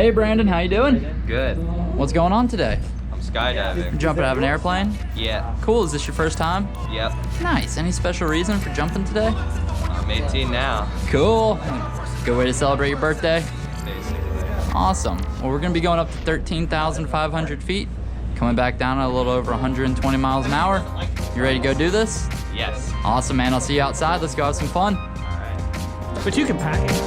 Hey Brandon, how you doing? Good. What's going on today? I'm skydiving. Jumping out of an airplane? Yeah. Cool, is this your first time? Yep. Nice, any special reason for jumping today? I'm 18 now. Cool, good way to celebrate your birthday. Basically. Awesome, well we're gonna be going up to 13,500 feet, coming back down at a little over 120 miles an hour. You ready to go do this? Yes. Awesome, man, I'll see you outside, let's go have some fun. All right. But you can pack it.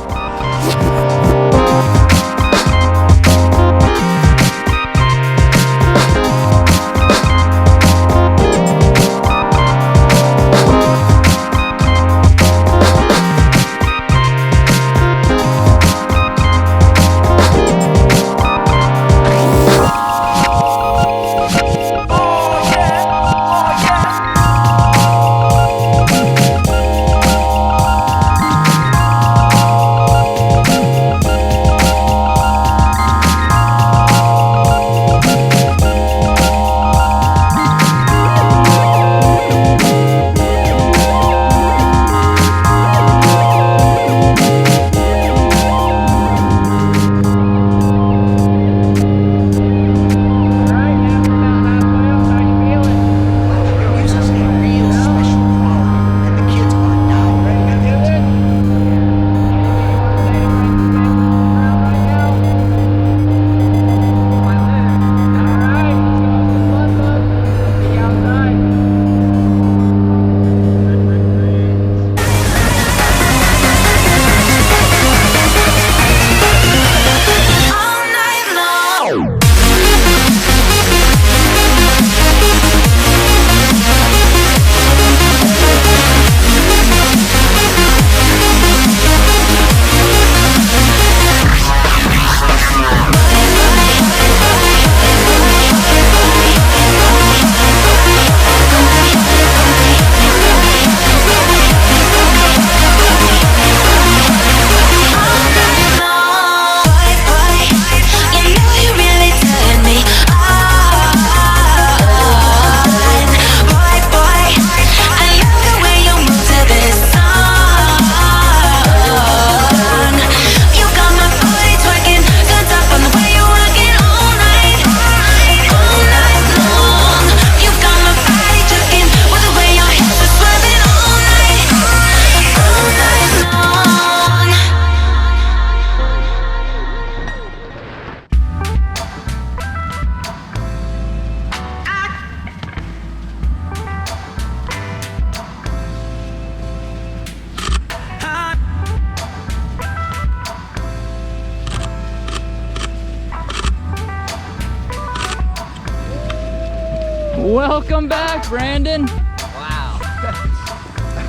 Welcome back, Brandon. Wow.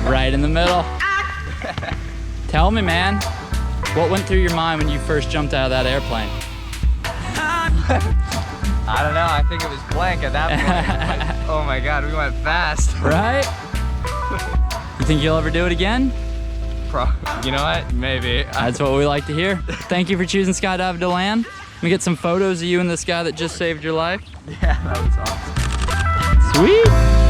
Right in the middle. Tell me, man, what went through your mind when you first jumped out of that airplane? I don't know. I think it was blank at that point. Like, oh my God, we went fast. Right? You think you'll ever do it again? You know what? Maybe. That's what we like to hear. Thank you for choosing Skydive DeLand. Let me get some photos of you and this guy that just saved your life. Yeah, that was awesome. Sweet.